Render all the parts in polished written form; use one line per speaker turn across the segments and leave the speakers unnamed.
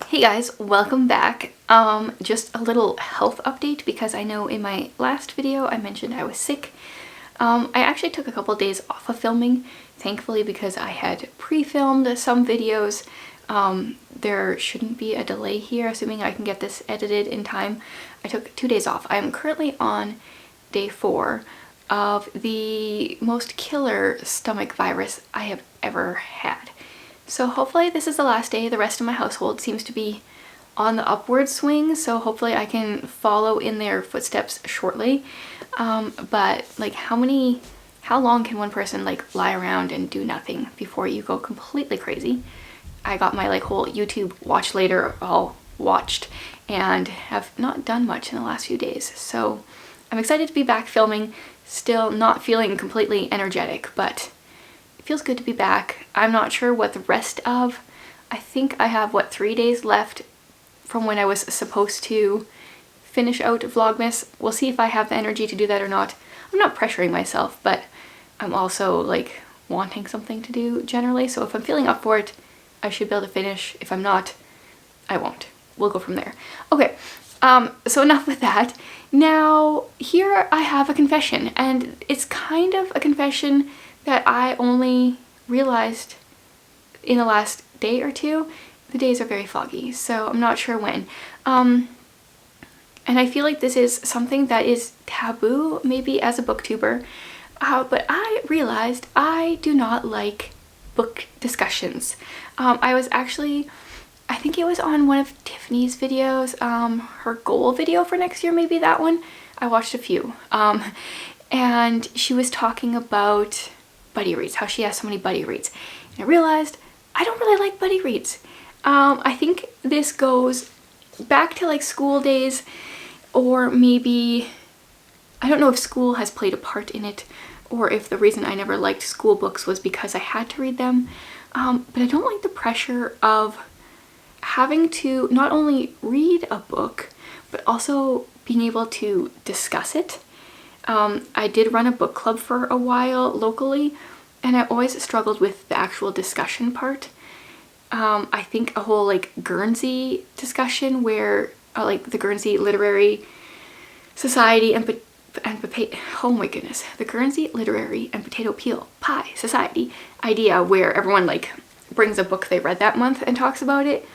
Hey guys, welcome back. Just a little health update because I know in my last video I mentioned I was sick. I actually took a couple days off of filming, thankfully, because I had pre-filmed some videos. There shouldn't be a delay here, assuming I can get this edited in time. I took 2 days off. I am currently on day 4 of the most killer stomach virus I have ever had. So hopefully this is the last day. The rest of my household seems to be on the upward swing, so hopefully I can follow in their footsteps shortly. But like how long can one person like lie around and do nothing before you go completely crazy? I got my like whole YouTube watch later all watched and have not done much in the last few days. So I'm excited to be back filming, still not feeling completely energetic, but it feels good to be back. I'm not sure what the rest of, I think I have, what, 3 days left from when I was supposed to finish out Vlogmas. We'll see if I have the energy to do that or not. I'm not pressuring myself, but I'm also like wanting something to do generally. So if I'm feeling up for it, I should be able to finish. If I'm not, I won't. We'll go from there. Okay, so enough with that. Now, here I have a confession, and it's kind of a confession that I only realized in the last day or two. The days are very foggy, so I'm not sure when. And I feel like this is something that is taboo, maybe as a booktuber, but I realized I do not like book discussions. I was actually, I think it was on one of Tiffany's videos, her goal video for next year, maybe that one. I watched a few. And she was talking about buddy reads, how she has so many buddy reads. And I realized I don't really like buddy reads. I think this goes back to like school days, or maybe, I don't know if school has played a part in it, or if the reason I never liked school books was because I had to read them. But I don't like the pressure of having to not only read a book, but also being able to discuss it. I did run a book club for a while locally, and I always struggled with the actual discussion part. I think a whole like Guernsey discussion where like the Guernsey Literary Society and oh my goodness, the Guernsey Literary and Potato Peel Pie Society idea, where everyone like brings a book they read that month and talks about it,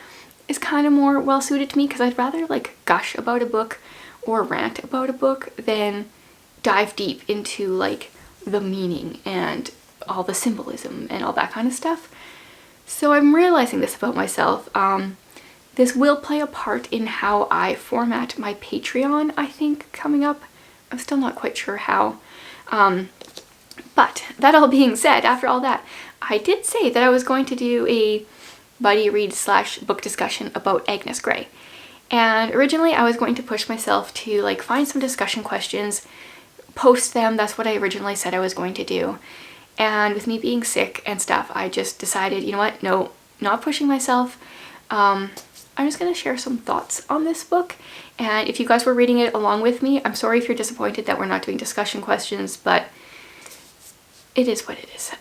is kind of more well suited to me, because I'd rather like gush about a book or rant about a book than dive deep into like the meaning and all the symbolism and all that kind of stuff. So I'm realizing this about myself. This will play a part in how I format my Patreon, I think, coming up. I'm still not quite sure how. But that all being said, after all that, I did say that I was going to do a buddy read / book discussion about Agnes Grey. And originally I was going to push myself to like find some discussion questions, post them. That's what I originally said I was going to do. And with me being sick and stuff, I just decided, you know what, no, not pushing myself. I'm just gonna share some thoughts on this book. And if you guys were reading it along with me, I'm sorry if you're disappointed that we're not doing discussion questions, but it is what it is.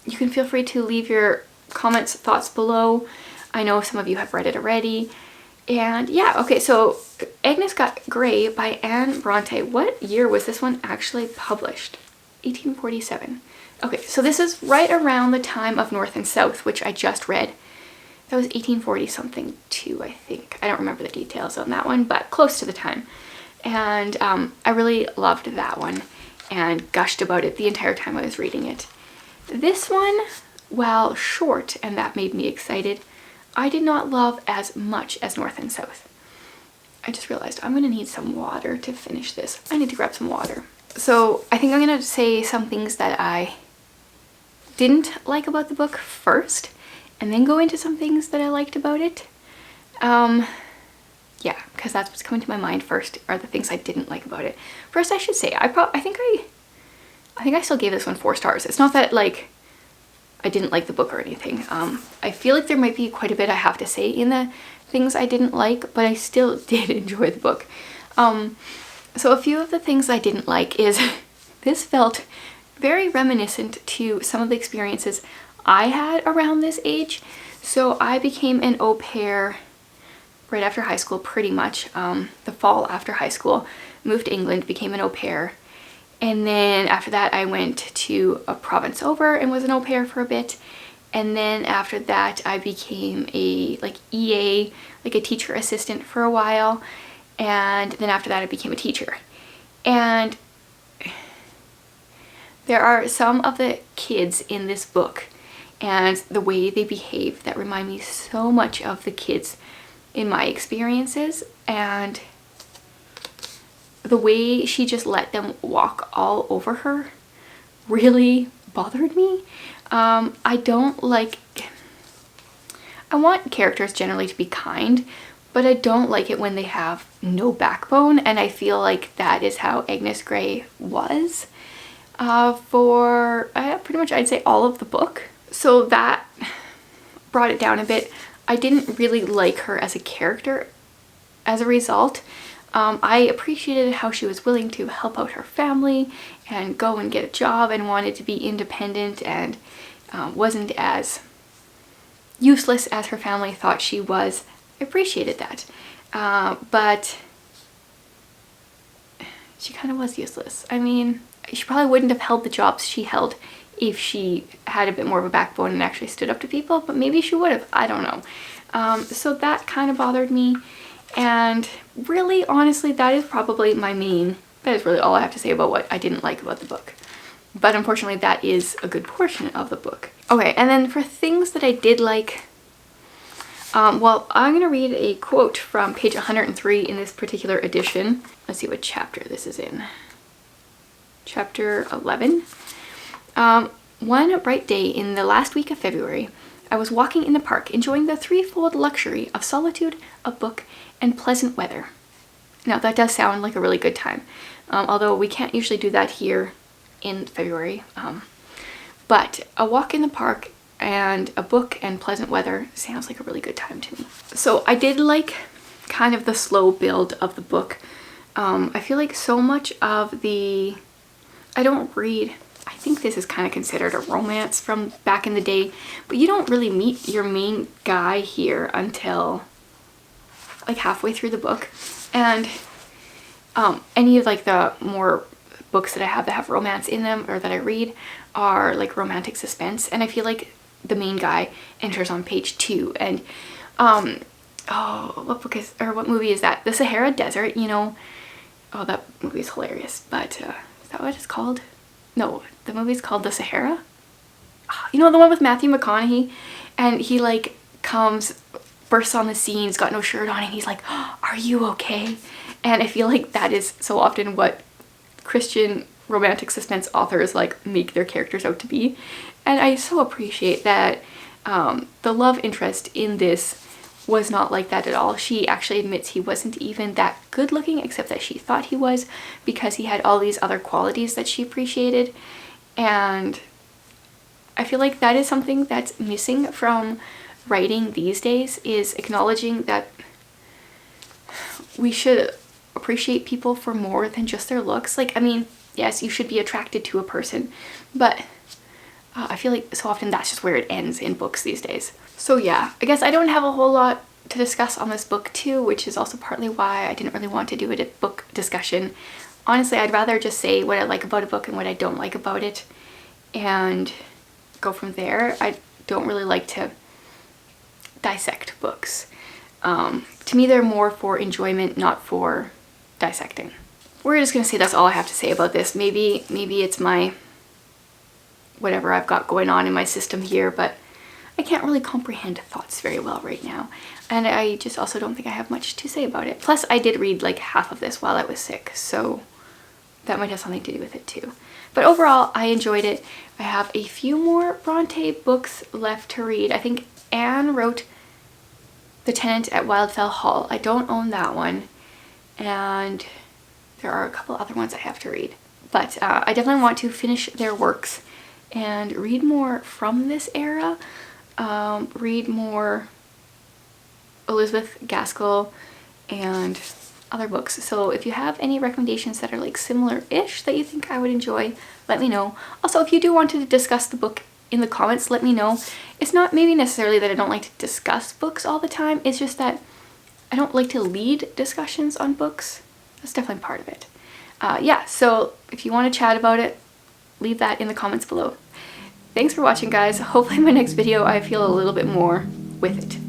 You can feel free to leave your comments, thoughts below. I know some of you have read it already. And yeah, okay, so Agnes Grey by Anne Bronte. What year was this one actually published? 1847. Okay, so this is right around the time of North and South, which I just read. That was 1840 something too, I think. I don't remember the details on that one, but close to the time. And I really loved that one and gushed about it the entire time I was reading it. This one, while short, and that made me excited, I did not love as much as North and South. I just realized I'm gonna need some water to finish this. I need to grab some water. So I think I'm gonna say some things that I didn't like about the book first, and then go into some things that I liked about it. Yeah, because that's what's coming to my mind first, are the things I didn't like about it. First, I should say, I think I still gave this one 4 stars. It's not that like I didn't like the book or anything. I feel like there might be quite a bit I have to say in the things I didn't like, but I still did enjoy the book. So a few of the things I didn't like is this felt very reminiscent to some of the experiences I had around this age. So I became an au pair right after high school, pretty much. The fall after high school, moved to England, became an au pair. And then after that I went to a province over and was an au pair for a bit. And then after that I became a like EA, like a teacher assistant for a while. And then after that I became a teacher. And there are some of the kids in this book and the way they behave that remind me so much of the kids in my experiences, and the way she just let them walk all over her really bothered me. I don't like, I want characters generally to be kind, but I don't like it when they have no backbone, and I feel like that is how Agnes Grey was for pretty much I'd say all of the book. So that brought it down a bit. I didn't really like her as a character as a result. I appreciated how she was willing to help out her family and go and get a job and wanted to be independent, and wasn't as useless as her family thought she was. I appreciated that. But she kind of was useless. I mean, she probably wouldn't have held the jobs she held if she had a bit more of a backbone and actually stood up to people, but maybe she would have, I don't know. So that kind of bothered me, and really, honestly, that is probably that is really all I have to say about what I didn't like about the book. But unfortunately, that is a good portion of the book. Okay, and then for things that I did like, well, I'm gonna read a quote from page 103 in this particular edition. Let's see what chapter this is in. Chapter 11. One bright day in the last week of February, I was walking in the park, enjoying the threefold luxury of solitude, a book, and pleasant weather. Now, that does sound like a really good time, although we can't usually do that here in February. But a walk in the park and a book and pleasant weather sounds like a really good time to me. So I did like kind of the slow build of the book. I feel like so much of the... I don't read... I think this is kind of considered a romance from back in the day, but you don't really meet your main guy here until like halfway through the book. And any of like the more books that I have that have romance in them or that I read are like romantic suspense, and I feel like the main guy enters on page 2. And oh, what book is, or what movie is that? The Sahara Desert, you know. Oh, that movie is hilarious, but is that what it's called? No, the movie's called The Sahara. You know, the one with Matthew McConaughey, and he like bursts on the scene, he's got no shirt on, and he's like, oh, are you okay? And I feel like that is so often what Christian romantic suspense authors like make their characters out to be. And I so appreciate that the love interest in this was not like that at all. She actually admits he wasn't even that good looking, except that she thought he was, because he had all these other qualities that she appreciated. And I feel like that is something that's missing from writing these days, is acknowledging that we should appreciate people for more than just their looks. Like, I mean, yes, you should be attracted to a person, but I feel like so often that's just where it ends in books these days. So yeah, I guess I don't have a whole lot to discuss on this book too, which is also partly why I didn't really want to do a book discussion. Honestly, I'd rather just say what I like about a book and what I don't like about it and go from there. I don't really like to dissect books. To me, they're more for enjoyment, not for dissecting. We're just gonna say that's all I have to say about this. Maybe it's my whatever I've got going on in my system here, but I can't really comprehend thoughts very well right now. And I just also don't think I have much to say about it. Plus, I did read like half of this while I was sick, so that might have something to do with it too. But overall, I enjoyed it. I have a few more Bronte books left to read. I think Anne wrote The Tenant at Wildfell Hall. I don't own that one. And there are a couple other ones I have to read. But I definitely want to finish their works and read more from this era. Read more Elizabeth Gaskell and other books. So if you have any recommendations that are like similar-ish that you think I would enjoy, let me know. Also, if you do want to discuss the book in the comments, let me know. It's not maybe necessarily that I don't like to discuss books all the time, it's just that I don't like to lead discussions on books. That's definitely part of it. Yeah, so if you want to chat about it, leave that in the comments below. Thanks for watching, guys. Hopefully in my next video I feel a little bit more with it.